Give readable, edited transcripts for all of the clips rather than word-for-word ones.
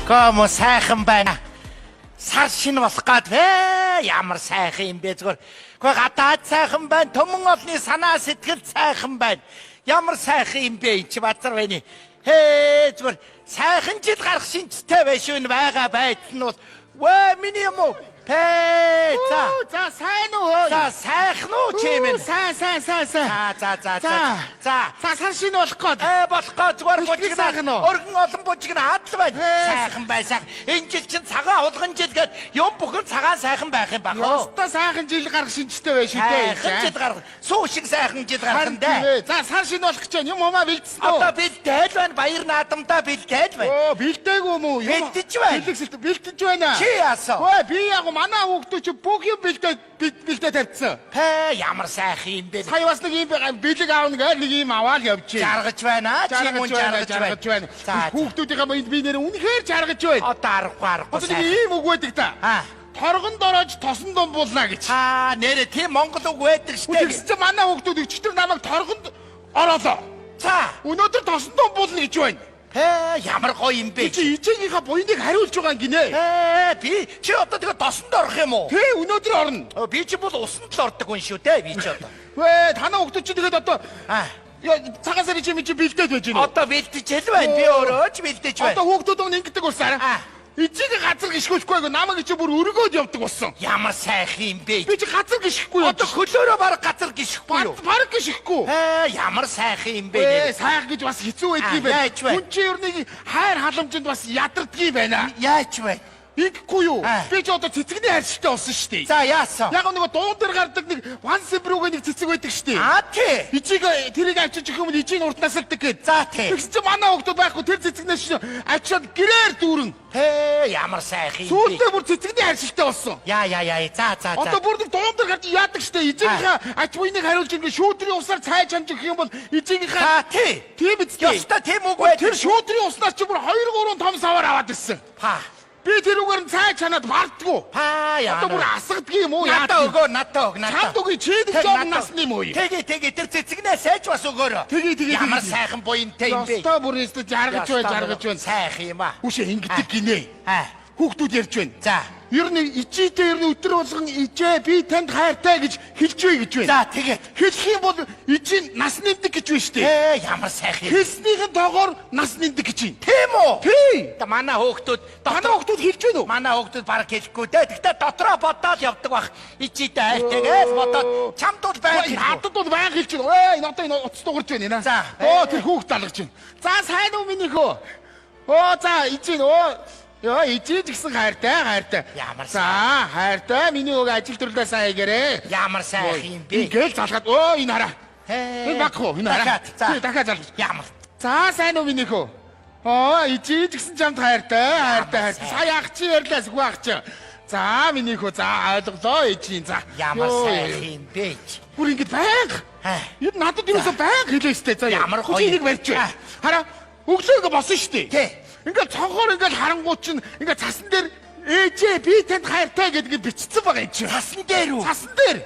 Комо сайхан байна. Сар шин болох гээд ямар сайхан юм бэ зүгээр. Гэхдээ гадаад сайхан байна, төмөн олны санаа сэтгэл сайхан байна. Ямар сайхан юм бэ энэ ч базар байна. Зүгээр сайхан жил гарах шинжтэй байш үн байгаа байдал нь бол миний юм уу? За сайн уу? За сайхан уу чимэн? Сайн. За сар шин болох гээд. Болох гээд зүгээр бужигнаа. Өргөн олон бужигнаа хадл байна. Сайхан байсан. Энэ жил чинь цагаан хулган жил гээд юм бүхэн цагаан сайхан байх юм баг. Өстө сайхан жил гарах шинжтэй байш үү? Сайхан жил гарах. Сүү шиг сайхан жил гарах юм дээ. За сар шин болох гэж байна. Юм умаа бэлдсэн үү? Одоо бэлдээд байна. Баяр наадамдаа бэлдээд байна. Бэлдээгүй юм уу? Бэлдэж байна. Бэлдэж байна. Чи яасан? Би яг манай хүүхдүүд чи бүх юм бэлдээ тавьчихсан. Ямар сайхан юм бэ? Сая бас нэг юм бэлэг аавна гэж нэг юм аваад явчих. Жаргаж байна. Чи мөн жаргаж байна. Хүүхдүүдийнхээ би нэр үнэхээр жаргаж байна. Одоо арахгүй. Одоо нэг юм үг байдаг та. Торгонд орож тосон дом булнаа гэж. Нэрэ тийм монгол үг байдаг штэ. Тэгс чи манай хүүхдүүд өчтөр намайг торгонд ороолоо. За өнөөдөр тосон дом булна гэж байна. Ямар гоё юм бэ? Чи ичээгийнхаа буйныг хариулж байгаа гинэ. Би чи одоо тэгээ тосонд орох юм уу? Өнөөдөр орно. Би чи бол усанд л ордог хүн шүү дээ. Би чи одоо. Танаа хүүхдүүд чи тэгээд одоо цагаан сарын чи бэлдээд байж гинэ. Одоо бэлдэж хэл байна. Би өөрөө ч бэлдэж байна. Одоо хүүхдүүд өмнө ингэдэг усаар. Эцэг газар гიშгүүлэхгүй намайг чи бүр өргөөд явдаг болсон. Ямар сайхан юм бэ? Би чи газар гიშгэхгүй юу? Одоо хөлөөрөө баг газар гიშгэхгүй юу? Баг гიშгэхгүй. Ямар сайхан юм бэ? Сайхан гэж бас хэцүү байдгийг байна. Хүн чи ер нь хайр халамжинд бас ядардгийг байна. Яаж вэ? Ингэхгүй юу? Би ч одоо цэцэгний хайршигтай болсон шүү дээ. За яасан? Яг нэг дуун дээр гардаг нэг ван сэмбрүүгээ нэг цэцэг байдаг шүү дээ. Тий. Ичиг тэрийг авчиж өгөх юм ичиг уртнаас л тэгээд. За тий. Тэгс чи манай хүүхдүүд байхгүй тэр цэцэгнээс авчиад гэрээр дүүрэн. Ямар сайхан юм бэ? Сүүлдээ бүр цэцэгний хайршигтай болсон. Яа. За. Одоо бүр нэг дуун дээр гарч яадаг шүү дээ. Ичигийнхаа ач буйныг хариулж ингэ шүүтрийн усаар цайж хамж өгөх юм бол ичигийнхаа. Тий. Тийм биз дээ. Яста тийм үг бай. Тэр шүүтрийн уснаас чи бүр 2-3 том савар аваад ирсэн. Би тэр үгээр нь цай чанаад бардггүй. Одоо бүр асгадг юм уу? Надаа өгөө. Чамд өгөө чи нэг жоо насны юм уу? Тэгээ тэр цэцэгнээ сайж бас өгөөрөө. Тэгээ. Ямар сайхан буянтай юм бэ? Одоо бүр өстө жаргаж байна. Сайхан юм аа. Үшээ ингэдэг гинэ. Хүүхдүүд ярьж байна. За. Ер нь ичээтэй ер нь өдөр болгон ичээ би танд хайртай гэж хэлж вэ гэж байна. За тэгээд хэлэх юм бол ичээ нас нэмдэг гэж байна шүү дээ. Ямар сайхан. Хэлснийхэн тоогоор нас нэмдэг гэж байна. Тийм үү? Тий. Манай хүүхдүүд хэлж байна уу? Манай хүүхдүүд бараг хэлэхгүй дээ. Гэхдээ дотроо бодоод явдаг бах. Ичээтэй хайртайгээс бодоод чамд бол байнг. Надад бол байнг хэлж байна. Одоо энэ утас дуурж байна. За. Тэр хүүхд алгаж байна. За сайн уу миний хөө? За ичээ ичээж гисэн хайртай. Ямар сайхан. За, хайртай. Миний өг ажил төрлөө сайн хийгээрэй. Ямар сайхан юм бэ? Ингээл залгаад энэ хараа. Энэ багх уу? Энэ хараа. За, дахиад залгаж. Ямар. За, сайн уу миний хөө? Ичээж гисэн чамд хайртай. Сая ах чи ярьлаас хүү ах чи. За, миний хөө. За, ойлголоо ичийн. За. Ямар сайхан юм бэ? Бүр ингэж байнг. Энэ надад юусоо байнг хэлээстэй. За, ямар гоё. Энийг барьж байна. Хараа. Өглөө ингэ босон шүү дээ. Тий. Ингээд цонхоор ингээд харангуут чинь ингээд цасан дээр ээжээ би танд хайртай гэдгийг бичсэн байгаа юм чи. Цасан дээр үү? Цасан дээр.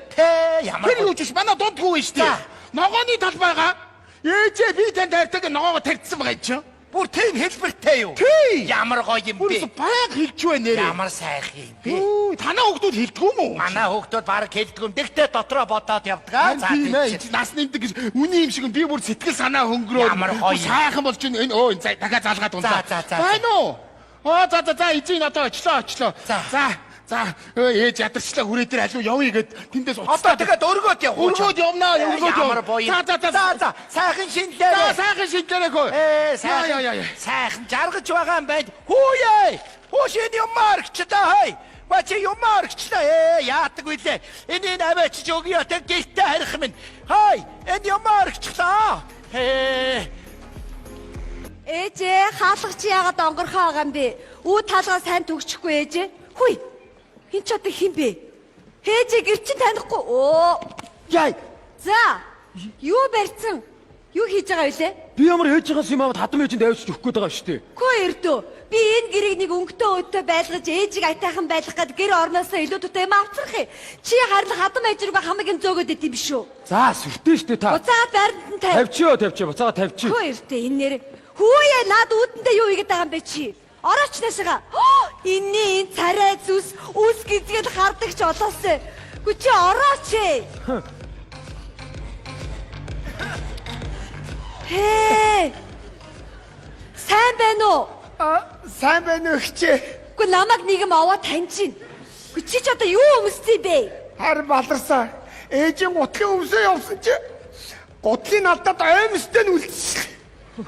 Ямар. Тэр юу ч биш манай дунд хүү шүү дээ. Ногооны талбайгаа ээжээ би танд хайртай гэж ногоогоо тарьдсан байгаа юм чи. Бүр тийм хэлбэртэй юу? Тий. Ямар гоё юм бэ? Баяг хэлж байна нэрээ. Ямар сайхан юм бэ? Танаа хүүхдүүд хэлдэг юм уу? Манай хүүхдүүд бараг хэлдэг юм. Тэгтээ дотроо бодоод явдаг. За тийм нас нэмдэг гэж үний юм шиг би бүр сэтгэл санаа хөнгөрөө. Ямар гоё. Сайхан болж байна. Энэ дахиад залгаад унтаа. Байна уу? За эзэн одоо очлоо. За ээж ядарчлаа хүрээ дээр алуу явъя гэд тэндээс уцаа. Одоо тэгээд өргөөд яв. Өргөөд явнаа. За сайхан шинлээ. Сайхан шинлээ хөө. Сайхан жаргаж байгаа юм байна. Хүүе. Хөөшин юм маргч та хай. Бачи юм маргч та яадаг үлээ. Энэ аваач өгье тэг гихтээ харих минь. Хай энэ юм маргч та. Ээжээ хаалгач яагаад онгорхоо байгаа юм бэ? Үу талгаа сайн төгсөхгүй ээжээ. Хүй. Хин ч одоо хин бэ? Ээжээ гэр чинь танихгүй. Яй. За. Юу барьсан? Юу хийж байгаа вэ? Би ямар ээжийнхээс юм аваад хадам ээжинд авчиж өгөх гээд байгаа шүү дээ. Хөө эрдөө. Би энэ гэрийг нэг өнгөтэй өдөө байлгаж ээжийг айтайхан байлгах гээд гэр орноосоо илүү төтэй юм авцрах юм. Чи харин хадам ээж рүүгээ хамгийн зөөгөөд идэв биш үү? За сүртэй шүү дээ та. Буцаад баримт нь тавьчихё. Буцаага тавьчих. Хөө эрдөө энэ нэр. Хүүе над үүдэндээ юу игээд байгаа юм бэ чи? Орооч наашаага. Энэний энэ царай зүс үс гизгээд хардаг ч олоосэй. Гү чи орооч ээ. Хээ. Сайн байна уу? Сайн байна уу хчээ? Гү намайг нэгэн аваад таньчин. Гү чи ч одоо юу өмссөн бэ? Харин баларсаа. Ээжийн гутлын өмсөө явсан чи. Гутлын алдаад аймстай нь үлдсэн.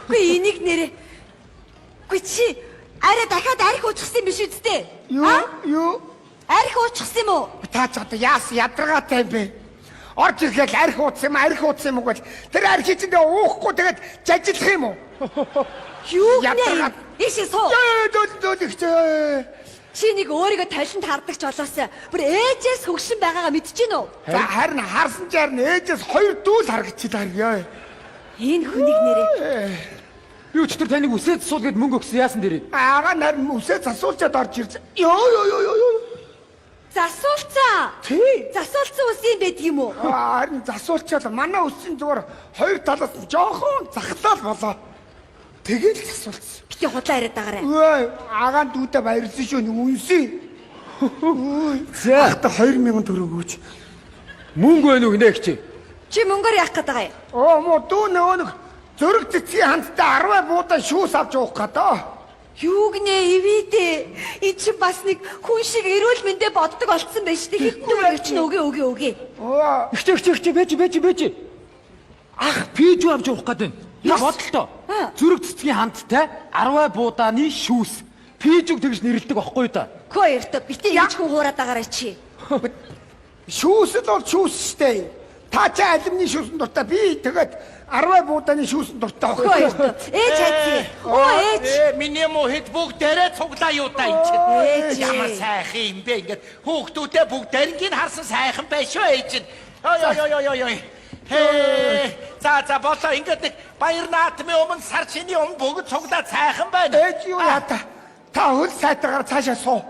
Гү энийг нэрээ. Гү чи арай дахиад арх уучихсан юм биш үсттэй? Юу? Арх уучихсан юм уу? Та ч одоо яас ядаргаатай юм бэ? Орж ирэхэд арх ууцсан юм уу гэж. Тэр архи чинь уухгүй тэгээд жажилах юм уу? Юу гэнэ? Ядаргаад. Ишээ суу. Дөөлөгчөө. Чи нэг өөрийгөө талшинд хардаг ч болоосаа. Бүр ээжээс хөгшин байгаагаа мэдчихэв нүү? За харин харсан ч харин ээжээс хоёр дүүл харагдчихлаа яа. Энэ хүнийг нэрээ. Юу ч тэр таныг үсээд суул гэд мөнгө өгсөн яасан дээрээ. Аага нарийн үсээ засуулчаад орж ирж. Ёо. Засуулцаа. Тий. Засуулцсан ус юм байдаг юм уу? Харин засуулчаад манай үсийн зүгээр хоёр талаас нь жоохон захлаал болоо. Тэгэл засуулсан. Бити худлаа яриад байгаарай. Өө, агаан дүүтэй баярлсан шүү үнсээ. За Та 2000 төгрөг өгч. мөнгө байна уу гинэ хчээ. Чи мөнгөөр яах гээд байгаа юм? Оо дүү нэг зөрөг цэцгийн хандтай 10 буудаа шүүс авч уух гэдэг. Юу гинэ ивэдэ. Энд чи бас нэг хүн шиг эрүүл мэндэ боддог болцсон байж тээ. Хитэн өгч нь өгөө. Оо, Хчээ бэж. Ах пиж авч уух гээд байна. Я бодлоо. Зүрэг цэцгийн хандтай 10 буудааны шүүс. Пижиг тэгж нэрлдэг байхгүй да. Хөө эртөө бити яаж хүн хуураад байгаарай чи. шүүсэл бол шүүс штэ. Та ч алимны шүүсэн дуртай би тэгээд 10 буудааны шүүсэн дуртай Хөө байхгүй. эртөө. Ээж хайцээ. Оо ээж. Миний мохит бүгдээрээ цуглаа юу та энэ Ээж. чинь. Ямар сайхан юм бэ ингээд хүүхдүүдээ бүгдээрийг харсан сайхан байж шүү ээж. Ой. За болоо ингээд нэг баяр наатмын өмнө сар чиний өмнө бүгд цуглаа сайхан байна. Ээж юу яата? Та хөл сайтгаар цаашаа суу.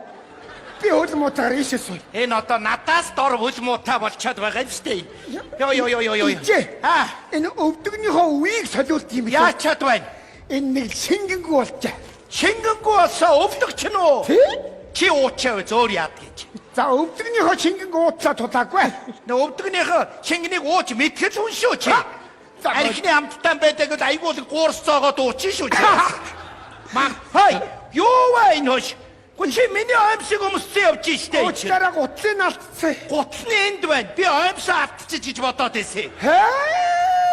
Би хөл муутаар ийшээ суу. Энэ одоо надаас дор хөл муутай болчиход байгаа юм шүү дээ. Ёо. Ичээ. Энэ өвдөгнийхөө үеийг солиулт юм бэ? Яачаад байна? Энэ нэг шингэнгүү болчаа. Шингэнгүй болсоо өвдөгч нь үү? Тий? Чи уучаа зөөр яад гэж. За өвдөгнийхөө шингэнгүү уутлаа тулаагүй. Нэ өвдөгнийхөө шингэнийг ууч мэтгэл хүн шүү чи. Архины амттан байдаг л айгуул гуурс цоогоод уучин шүү чи. Хай, юу вэ энэ хош? Чи миний аимшиг өмссөн явж штэ. Уучлаарай гутлын алдсан. Гутны энд байна. Би аимшаа алдчих гэж бодоод байсан.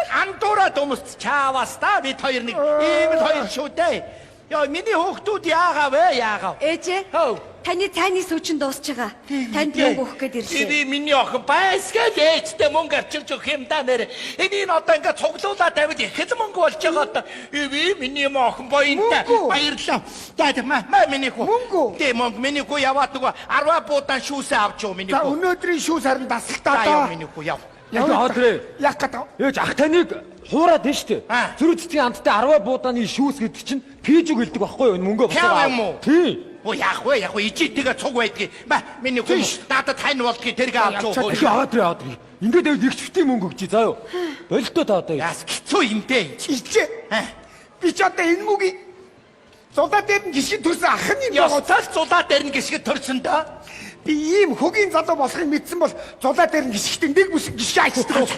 Андуура өмсч чаавас та бид хоёр нэг ийм л хоёр шүү дээ. Яа миний хүүхдүүд яагаа. Ээжээ. Хөө. Таны цайны сүүчин дуусч байгаа. Танд мөнгө өгөх гээд ирлээ. Би миний охин байсгаад ээжтэй мөнгө арчилж өгөх юм да нэр. Энэ одоо ингээд цуглуулаад тавьд их л мөнгө болж байгаа одоо. Би миний охин боёнтай баярлаа. За миний хүү. Мөнгө. Тэ мөнгө миний хүү яваад нөгөө 10 буудаан шүүсээ авч юу миний За хүү. өнөөдрийн шүүс харин дасалтаа За яа даа. миний хүү яв. Яа тэр. Яг гэдэг. Ээж ах таныг хуураад байна штэ. Аа. Зүрэг цэцгийн хандтай 10 буудааны шүүс гэдэг чинь пижиг хэлдэг байхгүй юу? Мөнгө Яа юм уу? Тий. Оо яах вэ ижитгээ цуг байдгийг. Миний хүү надад тань болдгийг тэргээ авч юу. Яа тэр. Ингээд байвал их чивтийн мөнгө өгч заа юу. Болтоо та одоо. Яас хэцүү юм дээ. Ичээ. Би ч одоо энэ мөгийг зулаа дээр нь гიშгэн төрсөн ах нь юм байгаа. Ясаа зулаа дээр нь гიშгэд төрсөн да. Би ийм хөгийн залуу болохыг мэдсэн бол зулаа дээр нь гიშгтэн нэг бүс гიშгэ айчдаг.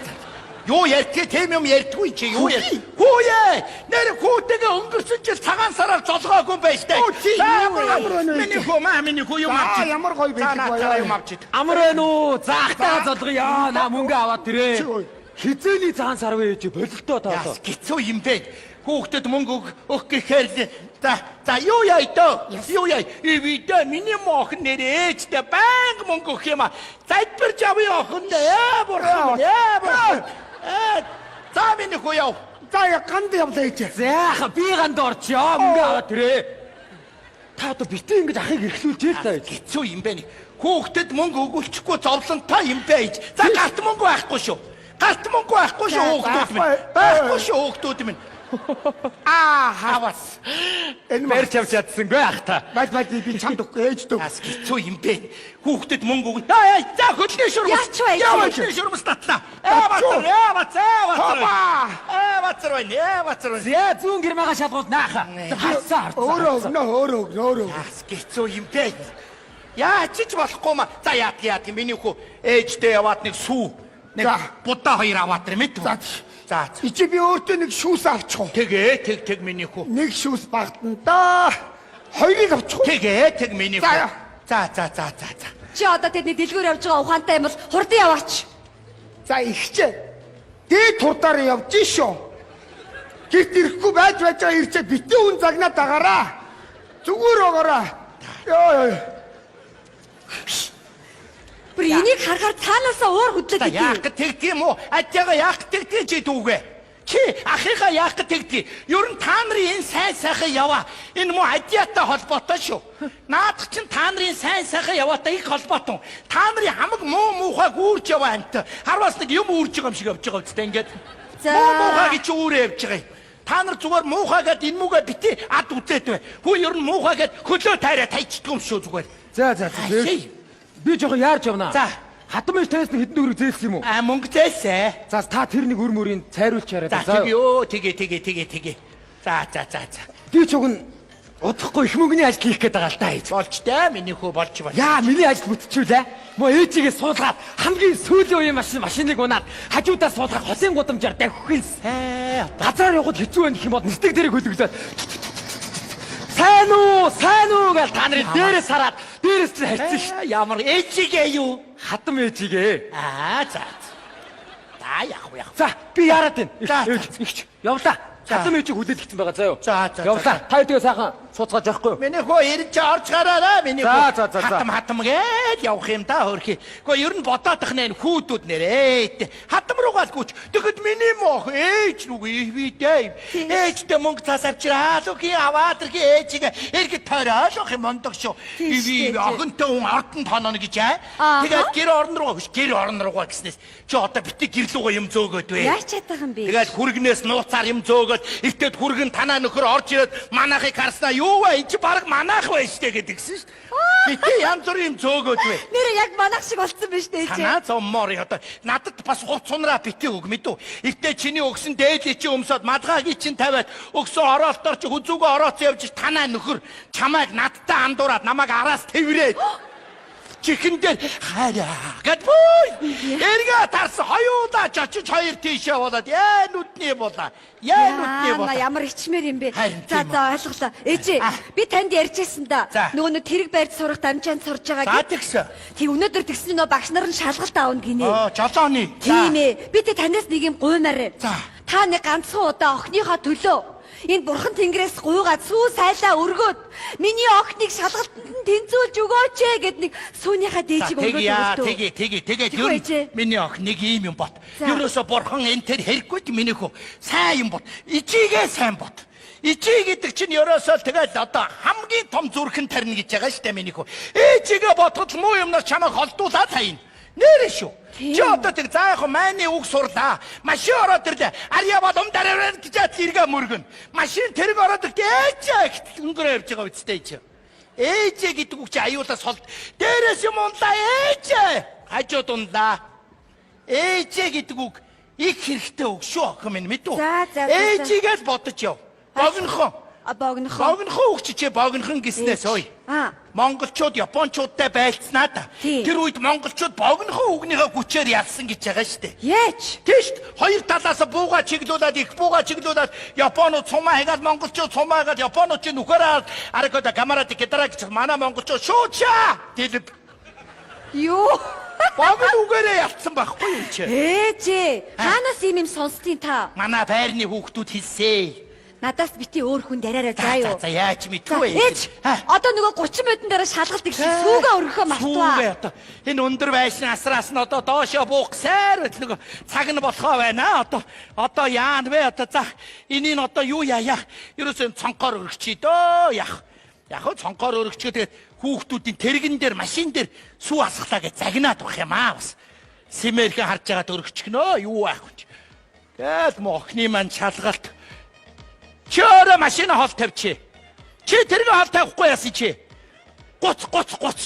Юу ярьдгийг тийм юм ярьдгүй чи юу яа. Хүүе нэр хүүтэйгээ өнгөрсөн жил цагаан сараар золгоогүй байж таа. Миний хүү юм авч. Ямар гоё байдаг Яа юм бая. авч. Амар байна уу? Заахтаа золгоё. На мөнгө аваад тэрэ. Хизээний цагаан сар вэ чи болтоо та одоо. Яс гिचүү юм бэ. Хүүхдэд мөнгө өгөх гэхээр за юу яа дөө. Юу яа. Ивидэ миний мохон нэр ээжтэй банк мөнгө өгөх юм а. Зайдбарж авъя охин дээ. Бурхан. За миний хүү яв. За я ганд явлаа ичээ. За би ганд орчоо. Мөнгө аваад тэрэ. Та одоо битээ ингэж ахыг эрхлүүлжээ л та. Хэцүү юм бэ. Хүүхдэд мөнгө өгүүлчихгүй зовлонтой юм бэ. За галт мөнгө байхгүй шүү. Галт мөнгө байхгүй шүү хүүхдүүд минь. Байхгүй шүү хүүхдүүд минь. Хавас. Энэ Барьж авч чадсангүй ах та. бай би чамд өгөхгүй ээж дөө. Бас хэцүү юм бэ. Хүүхдэд мөнгө өгнө. Аа за хөлний шурмас. Яач вэ? Хөлний шурмас татна. Бацар бай. Зэ зүүн гэрмэга шалгуул нааха. Харцаа. Өөрөө өгнө. Бас хэцүү юм бэ. Яач ч болохгүй ма. За яат юм миний хүү ээжтэй яваад нэг сүү. Нэг будаа хоёр аваад тэр мэд. За. Ичи би өөртөө нэг шүүс авчих уу? Тэг миний хүү. Нэг шүүс багтана да. Хоёрыг авчих уу? Тэг миний хүү. За. Чи одоо тэдний дэлгүүр явж байгаа ухаантай юм бол хурдан яваач. За ихчээ. Дээд хурдаар явж шүү. Гэрт ирэхгүй байж байгаа ирчээ битэн үн загнаад агараа. Зүгээр өгөөрэй. Йоо. Бүр энийг харахаар цаанаасаа уур хөдлөд За яах тэгт юм уу? Атяга яах тэгт чи дүүгээ. Чи ахыгаа яах тэгт. Ер нь та нарын энэ сайн сайхан яваа. Энэ муу адиатай холбоотой шүү. Наадах чинь та нарын сайн сайхан яваатай их холбоотой. Та нарын хамаг муухайг үүрч яваа амт. Харвас нэг юм үүрж байгаа юм шиг явж байгаа үстэй ингээд. Муухайг чи үүрээ явж байгаа юм. Та нар зүгээр муухайгаад энэ мүгээ бити ад үзээд бай. Хүү ер нь муухайгаад хөлөө тайраа тайчдаг юм шүү зүгээр. За. Би жоохон яарч явнаа. За. Хатан биш танаас нэг хэдэн төгрөг зээлсэн юм уу? Мөнгө зээлсэн. За та тэр нэг өр мөрийн цайруулч яриад За тэгээ. За. Би ч уг нь удахгүй их мөнгөний ажил хийх гээд байгаа л та ээж. Болж таа миний хүү болж. Яа, миний ажил бүтчихвүлээ. Мөө ээжигээ суулгаад хамгийн сүүлийн үеийн машиныг унаад хажуудаа суулгаад хосын гудамжаар давхихын. Газраар явхад хэцүү байх юм бол нэртэг дээрээ хөлөглөөд Сайн уу гэж та нарын дээрээс хараад дээрээс чинь харьцсан шүү. Ямар ээжигээ юу? Хатам ээжигээ. За. Яах. За, би яарад байна. За. Игч. Явлаа. Хатам ээжиг хүлээд гитсэн байгаа заа юу. За. Явлаа. Та тэгээ сайхан сууцгааж явахгүй юу? Миний хөө ирж орж гараараа миний хөө. За. Хатам гээд явах юм да хөрхи. Гэхдээ ер нь бодоодох нэ хүүдүүд нэрээ. Хатам руугаа л гүч. Тэгэхэд миний моох ээж рүү ивэдэй. Ээжтэй мөнгө цаас авчираа. Луки аваад ирэх ээжигээ эргэд тойроо шох юм ондог шүү. Иви охинтой хүн ардын тооноо гэж аа. Тэгээд гэр орон руугаа гэснээс чи одоо бити гэрлүүгөө юм зөөгөөд вэ. Яач чадах юм бэ? Тэгээд хүргнээс нууцаар юм зөөгөөд ихтэд хүргэн танаа нөхөр орж ирээд манайхыг харснаа юу вэ? Энд чи баг манайх байж штэ гэдгсэн шүү. Бити янз бүрийн юм зөөгөөд вэ. Нэр яг манайх шиг болсон биз дээ чи. Танаа зоммоор одоо надад бас хувц сунраа бити өг мэдв. Ихтэй чиний өгсөн дээдли чи өмсөд мадгаагийн чин тавиад өгсөн ороолтоор чи хүзүүгөө орооцсон явж танаа нөхөр чамайг надтай андуураад намайг араас тэврээд чихэн дээр хараа гэд бүй. Эргээ тарс хоёулаа чочиж хоёр тийшээ болоод нүдний болоо. Ямар ичмэр юм бэ? За ойлголоо. Ээжээ би танд ярьжсэн да. Нөгөө тэрэг байрд сурах дамжаанд сурж байгаа гэсэн. Тэг өнөөдөр тэгсний нөгөө багш нар нь шалгалт аавна гинэ. Жолооны. Тийм ээ. Би тэ танаас нэг юм гуймаар. Та нэг ганцхан удаа охиныхоо төлөө энэ бурхан тэнгэрээс гуйгаад сүү сайлаа өргөөд миний охиныг шалгалтанд нь тэнцүүлж өгөөч гэд нэг сүүнийхээ дээжиг өргөөд тэгээд юу миний охин нэг юм бот. Ерөөсө бурхан энэ тэр хэрэггүй миний хөө сайн юм бот. Ичигээ сайн бот. Ичи гэдэг чинь ерөөсөө тэгээд одоо хамгийн том зүрхэн тарина гэж байгаа шүү дээ миний хөө. Ээжигээ ботход муу юмнаар чамайг холдуулаад тайна. Нэрэ шүү. Чи одоо тэг заах майны үг сурлаа. Машин ороод ирлээ. Арья бол дараараа гэж иргэ мөргөн. Машин тэрэг ороод ээж өнгөрөө явж байгаа үстэй чи. Ээж гэдэг үг чи аюулаас холд. Дээрээс юм унлаа ээж. Хажууд унлаа. Ээж гэдэг үг их хэрэгтэй үг шүү охин минь мэдв. Ээжигээ л бодож яв. Богинохон үг чи богинохон гиснээс ой. Монголчууд Япончуудтай байлцнаа да. Тэр үед монголчууд богинохон үгнийхээ хүчээр ялсан гэж байгаа шүү дээ. Яаж? Тийш хоёр талаас бууга чиглүүлээд их бууга чиглүүлээд Японууд сумаа хийгээд монголчууд сумаа хийгээд Японууд чинь нүхэрээ аракода камерад гитара гэж манай монголчууд шуучаа. Дэлб. Юу? Богино үгээрээ ялцсан байхгүй юм чи. Ээжээ, хаанаас ийм сонсдیں۔ Та? Манай байрны хүүхдүүд хэлсэн. Надаас бити өөр хүн дараарай заа юу. За яаж мэдгүй. Ээж. Одоо нөгөө 30 минутын дараа шалгалт их сүүгээ өргөхөө мартваа. Сүүгээ одоо энэ өндөр байшин асраас нь одоо доошоо буух сайр нөгөө цаг нь болохоо байна. Одоо яан вэ одоо за энийг одоо юу яая. Ерөөсөө цонхоор өргөчий дөө яах. Яг хөө цонхоор өргөчгөө тэгээд хүүхдүүдийн тэрэгэн дээр машин дээр сүү асглаа гэж загнаад байх юм аа бас. Симэрхэн харж байгаад өргөчгнөө юу аах вэ. Тэгэл охины маань шалгалт Чи өөрөө машина хол тавьчих. Чи тэргээ хол тавихгүй яасан чи? Гуц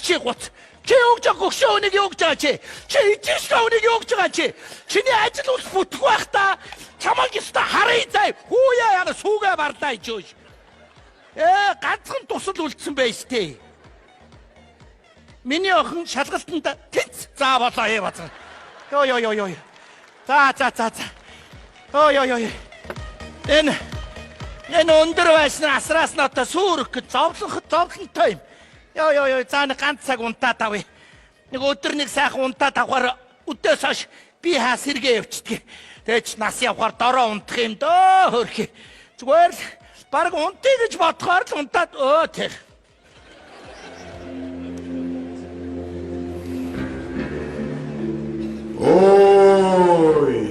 чи гуц. Чи өгж байгаа гөгшөө өнийг өгж байгаа чи. Чи ижиш өнийг өгж байгаа чи. Чиний ажил ус бүтэх байх та. Чамаг ёстой харъя зай. Хүүяа яна сүүгээ барлаа ичөөш. Ганцхан тусал үлдсэн байж тээ. Миний охин шалгалтанд тэнц. За болоо бацаа. Йоо. За. Йоо. Энэ өндөр байшин асраас натаа сүрэх гэж зовлонтой юм. Йоо. За нэг ганц цаг унтаад авъя. Нэг өдөр нэг сайхан унтаад авахаар өдөөс хойш би хаа сэргээ явчихдаг. Тэгэж нас явахаар дороо унтах юм дөө хөрхи. Зүгээр л баг унтъя гэж бодохоор л унтаад тэр. Ой.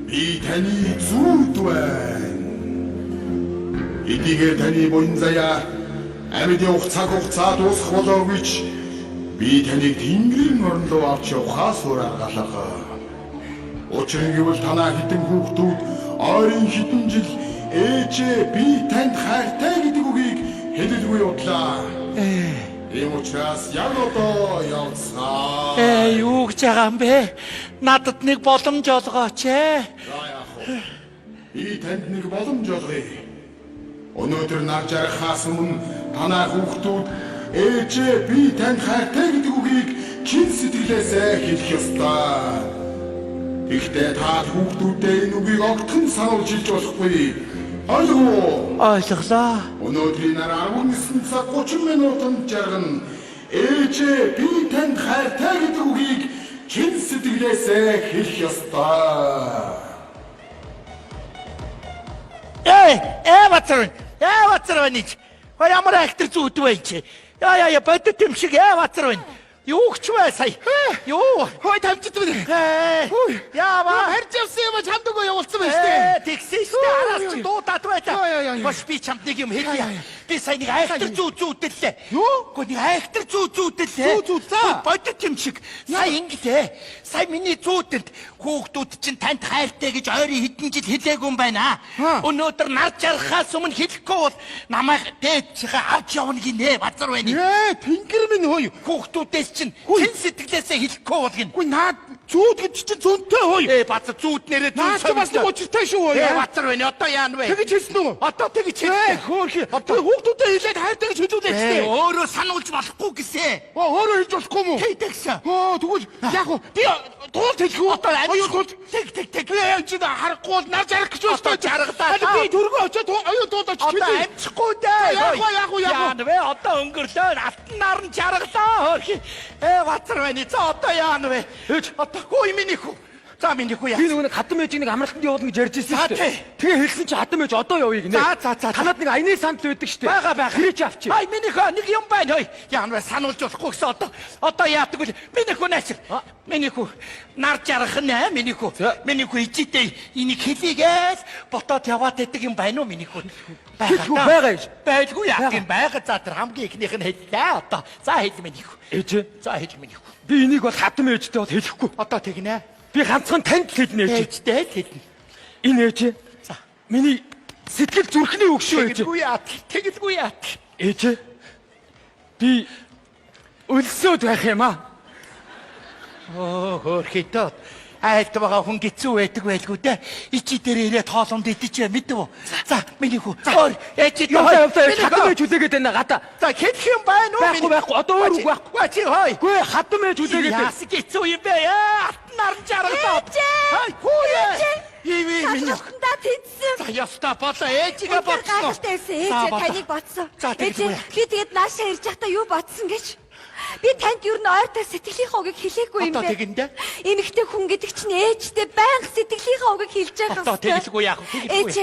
Би таны зүуд байна. Эдгээр таны буянзая амьд явах цаг хугацаа дуусах болоогүй ч би таныг Тэнгэрийн орн руу авч явахаас өөр аргалага. Учир нь гэвэл танаа хитэн хүүхдүүд ойрын хитэн жил ээжээ би танд хайртай гэдэг үгийг хэлэлгүй явдлаа. Ийм учраас яг одоо явцгаа. Юу гэж байгаа юм бэ? Надад нэг боломж олгооч ээ. За яах вэ? Би танд нэг боломж олгоё. Өнөөдөр нар жаргахаас өмнө танаа хүүхдүүд ээжээ би танд хайртай гэдэг үгийг чин сэтгэлээсээ хэлэх ёстой. Гэхдээ та хүүхдүүдээ энэ үгийг огтхон сануулж хэлж болохгүй. Ойлголоо. Өнөөдрийн нар 19 цаг 30 минутанд жаргана. Ээжээ би танд хайртай гэдэг үгийг чин сэтгэлээсээ хэлэх ёстой. Вацарванич. Ямар актер зүйд вэ чи? Яа бодит юм шиг Вацарван. Юу ч вэ сая? Юу? Хой тавьчихдаг. Яава. Харж явсан юм чамд өгөө явуулсан байж тээ. Тэгсэн шүү дээ. Араас чи дуудаад байлаа. Хош би чамд нэг юм хэлье. Би сая нэг актер зүйдэллээ. Юу? Гэхдээ нэг актер зүйдэллээ. Зүү. Бодит юм шиг. Сая ингэдэ. Сая миний зүйдэнд хүүхдүүд чинь танд хайртай гэж ойрын хэдэн жил хэлээгүй юм байна. Өнөөдөр нар жаргахаас өмнө хэлэхгүй бол намайг дээдчээ авч явна гинэ базар байна. Тэнгэр минь хөөе. Хүүхдүүдээс чинь чин сэтгэлээсээ хэлэхгүй бол гин. Үгүй наад зүүд гэж чинь зөнтэй хөөе. Базар зүүд нэрээ Наад ч бас нэг учиртай шүү хөөе. Базар байна. Одоо яана вэ? Тэгэж хэлсэн үү? Одоо тэгэж хэлсэн. Хөөхи. Хүүхдүүдэд хэлээд хайртай гэж хэлүүлээч тээ. Өөрөө сануулж болохгүй гэсэн. Өөрөө хэлж болохгүй мүү? Тэгсэн. Тэгвэл яг уу би туулт хэлэх үү? Одоо аюу туулт. Тэг. Яа чи харахгүй бол нар жаргах гэж Одоо жаргалаа. Би төргөө очоод аюу туулаач Одоо хэлээ. амжихгүй дээ. Яг уу. Яана вэ? Одоо өнгөрлөө. Алтан наран жаргалаа. Хөрхи. Базар байна. За одоо яана вэ? Одоо хөөе миний хүү. За миний хүү яа. Би нөгөө хатан ээжийг нэг амралтанд явуулна гэж ярьж ирсэн шүү тий. дээ. Тэгээ хэлсэн чи хатан ээж одоо явъя гинэ. За. Танад нэг аяны санд байдаг шүү дээ. Бага. Тэр чи авчи. Ай миний хөө нэг юм байна хөөе. Яана вэ? Сануулж болохгүй гэсэн одоо яадаг вэ? Миний хүү наач. Миний хүү нар жаргах нэ миний хүү. Миний хүү ичтэй энийг хэлийгээл ботоод яваад байдаг юм байна уу миний хүү? Хэлгүй байгаа юм. Байлгүй яах юм байгаа. За тэр хамгийн ихнийх нь хэллээ одоо. За хэл миний хүү. Ээж. За хэл миний хүү. Би энийг бол хатан ээжтэй бол хэлэхгүй. Одоо тэгнэ. Би ганцхан танд хэлнэ ээж. Ээжтэй хэлнэ. Энэ ээж. За. Миний сэтгэл зүрхний өгшөө ээж. Тэгэлгүй яа. Ээж. Би өлсөд байх юм аа. Хөөрхөд. Айлт байгаа хүн гизүү байдаг байлгүй дээ. Ичи дээр ирээд хоолонд идэж мэдв үү? За, миний хүү. Ээж Яваа хатан ээж үлээгээд байна гадаа. За, хэлэх юм байна уу? Байхгүй. Одоо өөр үг байхгүй. Чи хой. Гүй хатан ээж үлээгээд байна. Яас гизүү юм бэ? Алтан наран жаргалаа. Хай, хүү. Иви миний. Та тэнцсэн. За, яста болоо ээжигээ бодсон. Ээж таныг бодсон. За, Ээж би тэгээд наашаа ирж байхдаа юу бодсон гэж? Би танд юу н ойртой сэтгэлийнхаа үгийг хэлээгүй юм бэ? Одоо тэгэндээ. Эмэгтэй хүн гэдэг чинь ээжтэй байнга сэтгэлийнхаа үгийг хэлж байгаа Одоо тэгэлгүй яах вэ? Ээж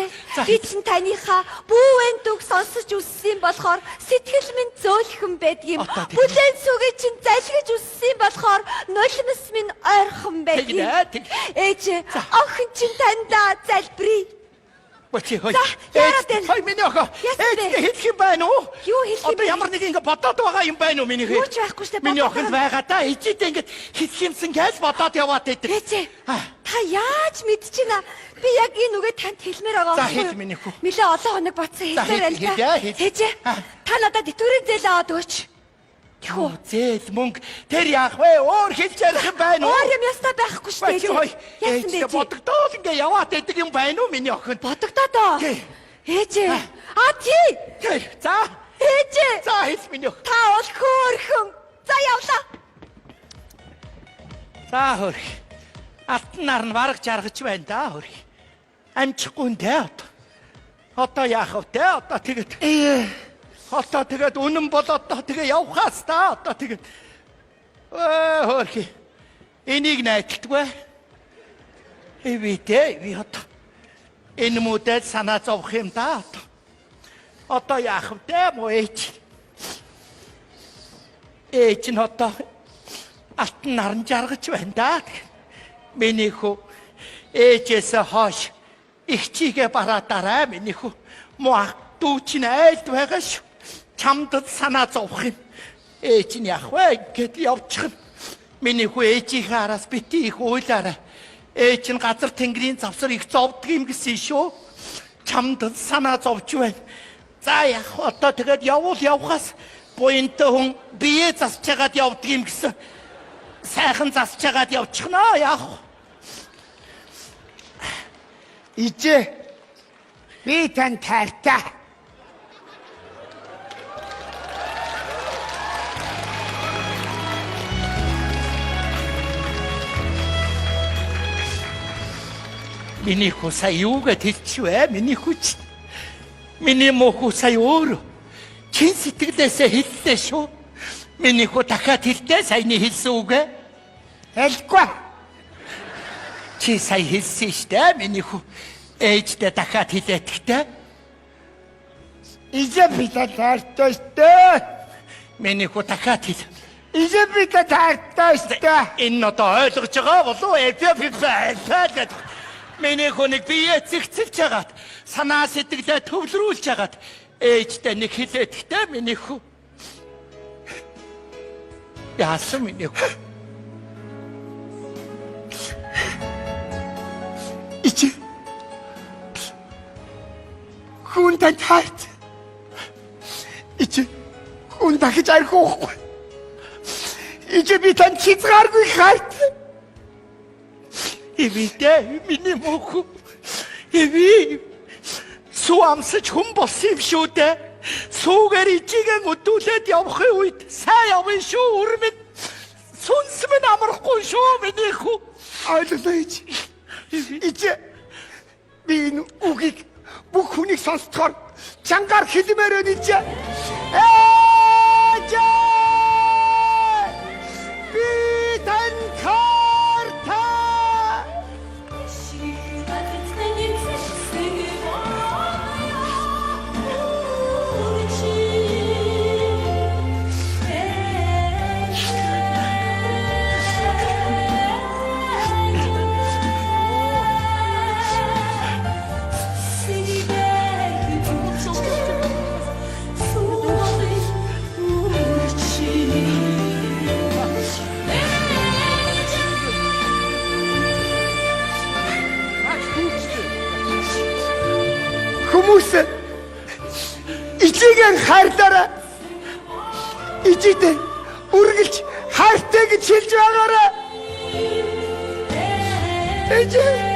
би чинь таныхаа бүүвэн дүг сонсож үссэн болохоор сэтгэл минь зөөлхөн байдаг юм. Бүлээн сүгээ чинь залгиж үссэн болохоор нулимс минь ойрхон байдаг юм. Ээж охин чинь тандаа залбирая. Бочи хой. яагаад вэ? Хой миний охоо. Яасан бэ? Ээж хэлэх юм байна уу? Юу хэлэх юм Одоо бэ? ямар нэг ингэ бодоод байгаа юм байна уу миний хээ? Юу ч байхгүй штэ, Миний бодоод охин байгаа. байгаа та ээжтэй ингэ хэлэх юмсан гэж бодоод яваад байдаг. Ээжээ. Аа. Та яаж мэдчихэна? Би яг энэ үгээ танд хэлмээр байгаа. За, байхгүй юу? хэл миний хүү. Нилээ олон хоног батсан За, хэлмээр хэл, байна хэл, яа, та. хэл. Ээжээ. Аа. Та надад итгэврийн зээл аваад өгөөч. Тэхүү. Зээл мөнгө тэр яах вэ? Өөр хэлж ярих юм байна уу? Өөр юм ястаа байхгүй штэ. Бочи хой. Яасан бэ? Ээжтэй бодогдоод ингэ яваад байдаг юм байна уу миний охин? Бодогдоо. Тий. Ээжээ. Тий. Тий. За. Ээжээ. За хэлс миний охин. Та бол хөөрхөн. За явлаа. За хөрх. Алтан нар нь бараг жаргаж байна да хөрх. Амжихгүй нэ одоо. Одоо яах вэ те? Одоо тэгээд одоо тэгээд үнэн бол одоо тэгээ явхаас та одоо тэгээд хөрх. Энийг найдтгүй. Эвитэ ви одоо. Энэ мөдөд санаа зовх юм да одоо. Одоо яах вэ те мо ээж. Ээж нь одоо алтан наран жаргаж байна да. Миний хүү ээжээс хойш их чигээ бараатаарай миний хүү. Муу дүүч нь айлд байгаа шүү. Чамд санаа зовх юм. Ээж нь яах вэ? Гэт явчих. Миний хүү ээжийнхээ араас бити их уйлаарай. Ээж нь газар тэнгэрийн завсар их зовдөг юм гэсэн шүү. Чамд санаа зовж байна. За яах вэ? Одоо тэгээд явхаас буянтай хүн бие засч чагаад явдаг юм гэсэн. Сайхан засч чагаад явчихнаа яах вэ? Ижээ. Би тань таартай. Миний хүү сая юу гэж хэлчихвэ? Миний хүч. Миний мөхүү сая өөр. Чин сэтгэлээсээ хэллээ шүү. Миний хүү дахиад хэлдэ саяны хэлсэн үгэ. Хэлэхгүй. Чи сая хэлсэн штэ миний хүү. Ээждээ дахиад хэлээд гэхдээ. Ижээ би тань таартай штэ. Миний хүү дахиад хэл. Ижээ би тань таартай штэ. Энэ одоо ойлгож байгаа болов уу? Эпифэлээд. Миний хүү нэг бие зэгцэлж хагаад санаа сэтгэлээ төвлөрүүлж хагаад ээждээ нэг хэлээд гэхдээ миний хүү. Яасан миний хүү. Ижээ. Хүн тань таарт. Ижээ. Хүн дахиж арихгүй. Ижээ би тань хязгааргүй хайрт. Эвидэ миний мөхөө. Эви суамсаж хүн болсон юм шүү дээ. Сүүгээр ижигээ өдүүлээд явахын үед сайн явна шүү өрмөн. Сүнс минь амархгүй шүү миний хүү. Ойлголоо ижээ. Ижээ. Би энэ үгийг бүх хүнийг сонсдохоор чангаар хэлмээр байна ижээ. Ээжээ! Би тань таартай. Хүмүүс ижигээр хайрлаарай. Ижидээ үргэлж хайртай гэж хэлж байгаарай. Ижээ